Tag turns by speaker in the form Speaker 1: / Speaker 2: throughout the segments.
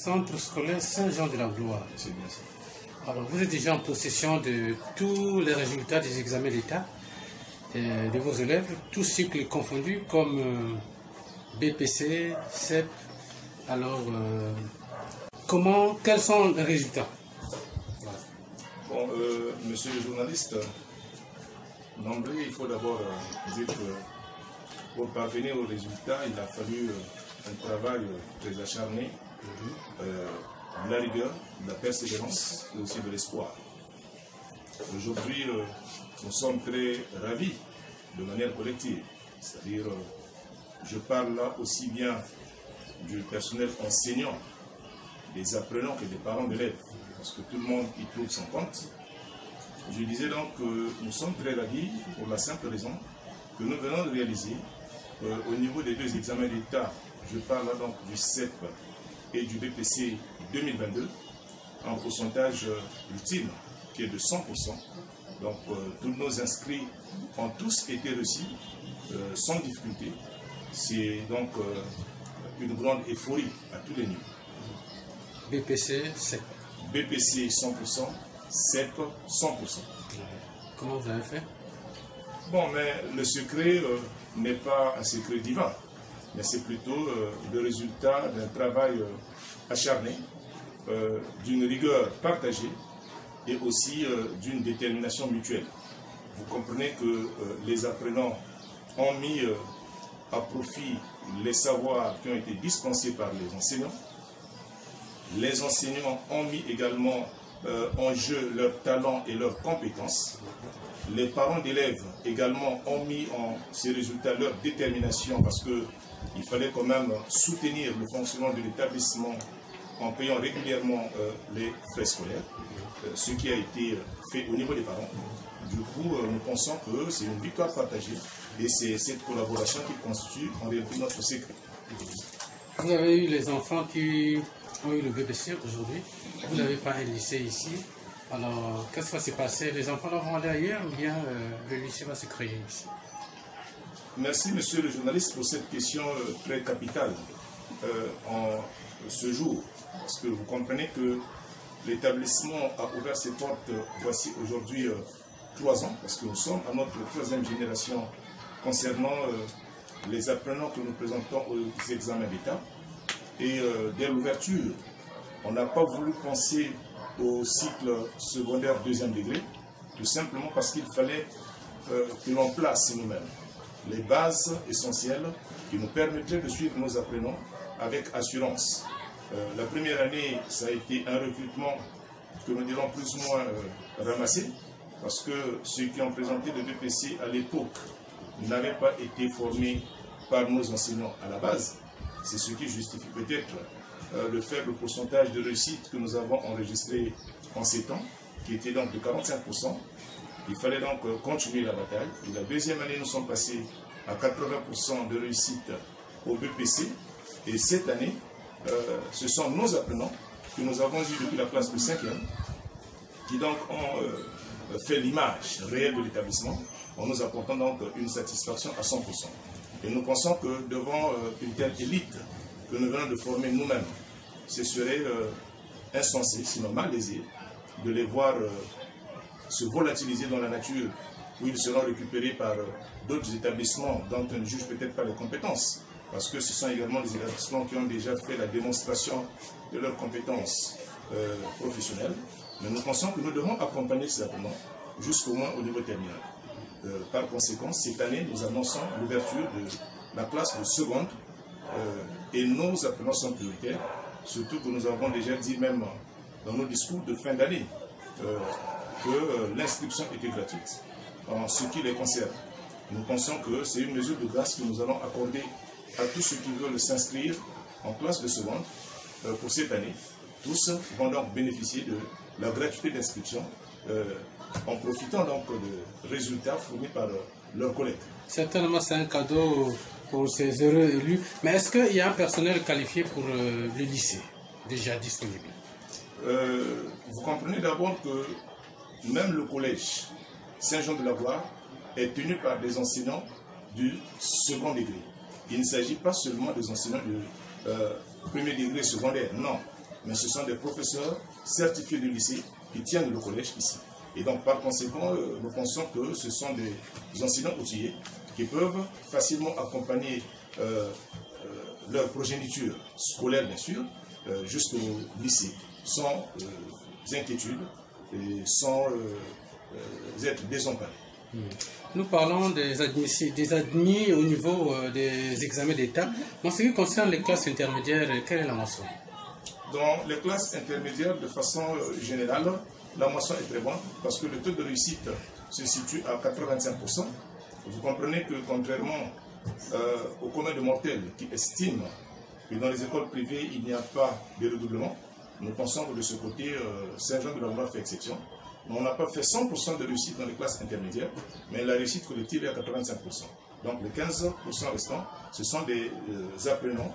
Speaker 1: centre scolaire Saint-Jean-de-la-Gloire.
Speaker 2: C'est bien ça.
Speaker 1: Alors, vous êtes déjà en possession de tous les résultats des examens d'État de vos élèves, tous cycles confondus, comme BPC, CEP. Alors, quels sont les résultats?
Speaker 2: Bon, monsieur le journaliste, d'emblée, il faut d'abord dire que pour parvenir aux résultats, il a fallu un travail très acharné, de la rigueur, de la persévérance et aussi de l'espoir. Aujourd'hui, nous sommes très ravis de manière collective, c'est-à-dire, je parle là aussi bien du personnel enseignant, des apprenants que des parents d'élèves, parce que tout le monde y trouve son compte. Je disais donc que nous sommes très ravis pour la simple raison que nous venons de réaliser au niveau des deux examens d'État, je parle là donc du CEP et du BPC 2022, en pourcentage ultime qui est de 100%. Donc tous nos inscrits ont tous été reçus sans difficulté. C'est donc une grande euphorie à tous les niveaux.
Speaker 1: BPC, CEP.
Speaker 2: BPC 100%, CEP 100%.
Speaker 1: Comment vous avez fait?
Speaker 2: Bon, mais le secret n'est pas un secret divin, mais c'est plutôt le résultat d'un travail acharné, d'une rigueur partagée et aussi d'une détermination mutuelle. Vous comprenez que les apprenants ont mis à profit les savoirs qui ont été dispensés par les enseignants. Les enseignants ont mis également en jeu leurs talents et leurs compétences. Les parents d'élèves également ont mis en ces résultats leur détermination parce qu'il fallait quand même soutenir le fonctionnement de l'établissement en payant régulièrement les frais scolaires, ce qui a été fait au niveau des parents. Du coup, nous pensons que c'est une victoire partagée et c'est cette collaboration qui constitue en réalité notre secret.
Speaker 1: Vous avez eu les enfants qui ont eu le BPC aujourd'hui. Vous n'avez pas un lycée ici. Alors, qu'est-ce qui va se passer? Les enfants vont aller ailleurs ou bien le lycée va se créer ici?
Speaker 2: Merci, monsieur le journaliste, pour cette question très capitale en ce jour. Parce que vous comprenez que l'établissement a ouvert ses portes voici aujourd'hui 3 ans, parce que nous sommes à notre 3e génération concernant les apprenants que nous présentons aux examens d'État. Et dès l'ouverture, on n'a pas voulu penser au cycle secondaire 2e degré, tout simplement parce qu'il fallait que l'on place nous-mêmes les bases essentielles qui nous permettraient de suivre nos apprenants avec assurance. La première année, ça a été un recrutement que nous dirons plus ou moins ramassé, parce que ceux qui ont présenté le BPC à l'époque n'avaient pas été formés par nos enseignants à la base. C'est ce qui justifie peut-être le faible pourcentage de réussite que nous avons enregistré en 7 ans, qui était donc de 45%. Il fallait donc continuer la bataille. Et la 2e année, nous sommes passés à 80% de réussite au BPC. Et cette année, ce sont nos apprenants que nous avons eu depuis la classe de 5e, qui donc ont fait l'image réelle de l'établissement, en nous apportant donc une satisfaction à 100%. Et nous pensons que devant une telle élite que nous venons de former nous-mêmes, ce serait insensé, sinon malaisé, de les voir se volatiliser dans la nature, où ils seront récupérés par d'autres établissements dont on ne juge peut-être pas les compétences, parce que ce sont également des établissements qui ont déjà fait la démonstration de leurs compétences professionnelles. Mais nous pensons que nous devons accompagner ces apprenants jusqu'au moins au niveau terminal. Par conséquent, cette année, nous annonçons l'ouverture de la classe de seconde et nos apprenants sont prioritaires, surtout que nous avons déjà dit même dans nos discours de fin d'année que l'inscription était gratuite en ce qui les concerne. Nous pensons que c'est une mesure de grâce que nous allons accorder à tous ceux qui veulent s'inscrire en classe de seconde pour cette année. Tous vont donc bénéficier de la gratuité d'inscription en profitant donc de résultats fournis par leurs collègues.
Speaker 1: Certainement, c'est un cadeau pour ces heureux élus. Mais est-ce qu'il y a un personnel qualifié pour le lycée, déjà disponible?
Speaker 2: Vous comprenez d'abord que même le collège Saint-Jean-de-la-Gloire est tenu par des enseignants du second degré. Il ne s'agit pas seulement des enseignants du premier degré secondaire, non. mais ce sont des professeurs certifiés du lycée qui tiennent le collège ici. Et donc, par conséquent, nous pensons que ce sont des enseignants outillés qui peuvent facilement accompagner leur progéniture scolaire, bien sûr, jusqu'au lycée, sans inquiétude et sans être désemparés.
Speaker 1: Nous parlons des admis au niveau des examens d'État. En ce qui concerne les classes intermédiaires, quelle est la moisson?
Speaker 2: Dans les classes intermédiaires, de façon générale, la moisson est très bonne parce que le taux de réussite se situe à 85%. Vous comprenez que contrairement au commun de mortels qui estime que dans les écoles privées, il n'y a pas de redoublement, nous pensons que de ce côté, Saint-Jean-de-la-Gloire fait exception. On n'a pas fait 100% de réussite dans les classes intermédiaires, mais la réussite collective est à 85%. Donc les 15% restants, ce sont des apprenants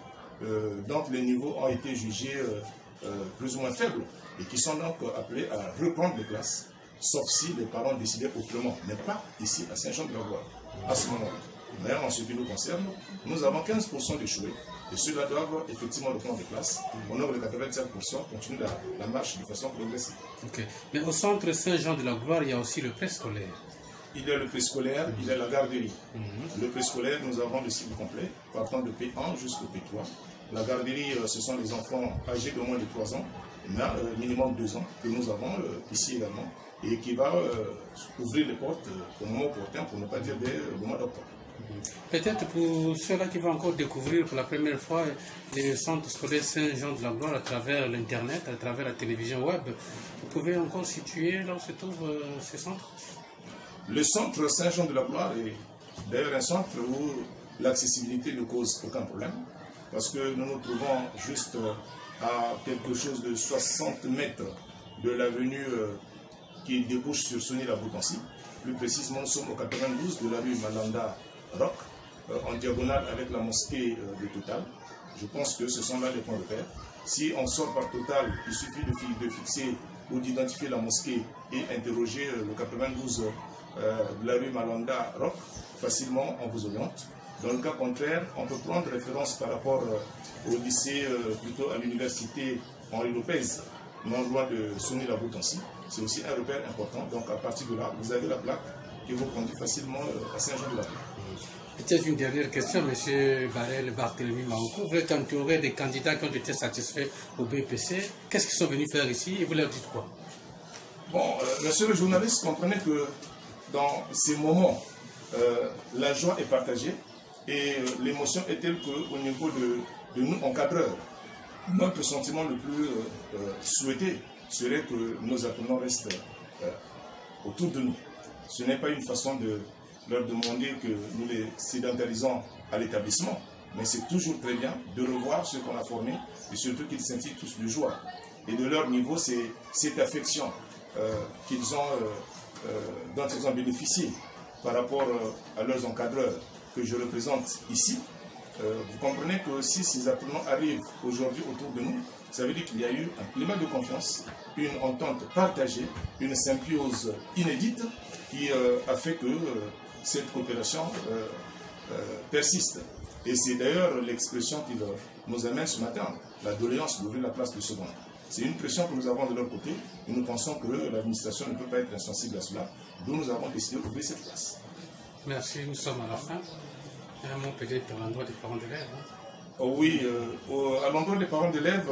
Speaker 2: dont les niveaux ont été jugés plus ou moins faibles et qui sont donc appelés à reprendre les classes, sauf si les parents décidaient autrement, mais pas ici à Saint-Jean-de-la-Gloire, à ce moment-là. Mais en ce qui nous concerne, nous avons 15% d'échoués et ceux-là doivent effectivement reprendre les classes. Au nombre de 85%, continue la marche de façon progressive.
Speaker 1: Okay. Mais au centre Saint-Jean-de-la-Gloire, il y a aussi le préscolaire.
Speaker 2: Il y a le préscolaire, il y a la garderie. Le préscolaire, nous avons le cycle complet, partant de P1 jusqu'au P3. La garderie, ce sont les enfants âgés de moins de 3 ans, mais minimum 2 ans, que nous avons ici également, et qui va ouvrir les portes au moment opportun, pour ne pas dire au mois d'octobre.
Speaker 1: Peut-être pour ceux-là qui vont encore découvrir pour la première fois les centres scolaires Saint-Jean-de-la-Gloire à travers l'Internet, à travers la télévision web, vous pouvez encore situer là où se trouve ces centres?
Speaker 2: Le centre Saint-Jean-de-la-Gloire est d'ailleurs un centre où l'accessibilité ne cause aucun problème, parce que nous nous trouvons juste à quelque chose de 60 mètres de l'avenue qui débouche sur Sony-la-Boutancy. Plus précisément, nous sommes au 92 de la rue Malanda Rock, en diagonale avec la mosquée de Total. Je pense que ce sont là les points de repère. Si on sort par Total, il suffit de fixer ou d'identifier la mosquée et interroger le 92 de la rue Malanda Rock. Facilement, on vous oriente. Dans le cas contraire, on peut prendre référence par rapport au lycée, plutôt à l'université Henri Lopez, non loin de Sony-la-Boutancy. C'est aussi un repère important. Donc à partir de là, vous avez la plaque qui vous conduit facilement à Saint-Jean-de-la-Gloire.
Speaker 1: Peut-être une dernière question, M. Barel Barthélemy Maoukou. Vous êtes entouré des candidats qui ont été satisfaits au BPC. Qu'est-ce qu'ils sont venus faire ici et vous leur dites quoi?
Speaker 2: Bon, monsieur le journaliste, comprenez que dans ces moments, la joie est partagée et l'émotion est telle qu'au niveau de nous, encadreurs, notre sentiment le plus souhaité serait que nos apprenants restent autour de nous. Ce n'est pas une façon de leur demander que nous les sédentarisons à l'établissement, mais c'est toujours très bien de revoir ce qu'on a formé et surtout qu'ils sentent tous de joie. Et de leur niveau, c'est cette affection dont ils ont bénéficié par rapport à leurs encadreurs que je représente ici. Vous comprenez que si ces apprenants arrivent aujourd'hui autour de nous, ça veut dire qu'il y a eu un climat de confiance, une entente partagée, une symbiose inédite qui a fait que cette coopération persiste. Et c'est d'ailleurs l'expression qui nous amène ce matin, la doléance d'ouvrir la classe de seconde. C'est une pression que nous avons de leur côté et nous pensons que l'administration ne peut pas être insensible à cela, d'où nous avons décidé d'ouvrir cette classe.
Speaker 1: Merci, nous sommes à la fin. Un mot peut-être à l'endroit des parents d'élèves.
Speaker 2: Oui, à l'endroit des parents d'élèves,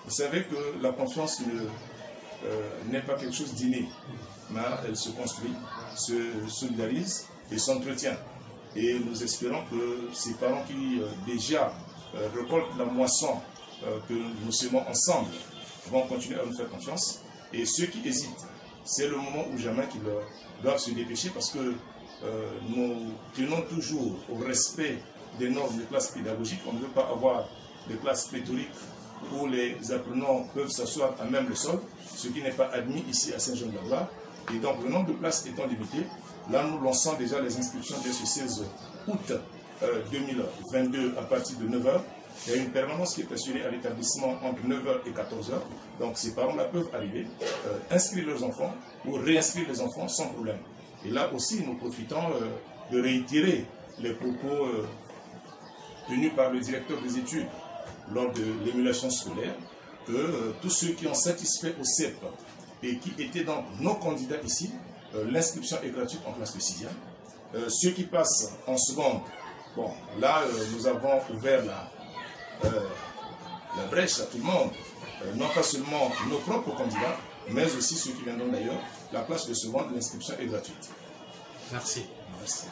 Speaker 2: vous savez que la confiance n'est pas quelque chose d'inné, mais elle se construit, se solidarise et s'entretient. Et nous espérons que ces parents qui déjà récoltent la moisson que nous semons ensemble vont continuer à nous faire confiance. Et ceux qui hésitent, c'est le moment ou jamais qu'ils doivent se dépêcher parce que nous tenons toujours au respect des normes de classe pédagogique. On ne veut pas avoir des classes pléthoriques où les apprenants peuvent s'asseoir à même le sol, ce qui n'est pas admis ici à Saint-Jean-de-la-Gloire. Et donc le nombre de places étant limité, là nous lançons déjà les inscriptions dès ce 16 août 2022 à partir de 9h. Il y a une permanence qui est assurée à l'établissement entre 9h et 14h. Donc ces parents-là peuvent arriver, inscrire leurs enfants ou réinscrire les enfants sans problème. Et là aussi, nous profitons de réitérer les propos tenus par le directeur des études lors de l'émulation scolaire, que tous ceux qui ont satisfait au CEP et qui étaient donc nos candidats ici, l'inscription est gratuite en classe de 6e. Ceux qui passent en seconde, bon, là, nous avons ouvert la brèche à tout le monde, non pas seulement nos propres candidats, mais aussi ceux qui viendront d'ailleurs. La classe de seconde, l'inscription est gratuite.
Speaker 1: Merci.
Speaker 2: Merci.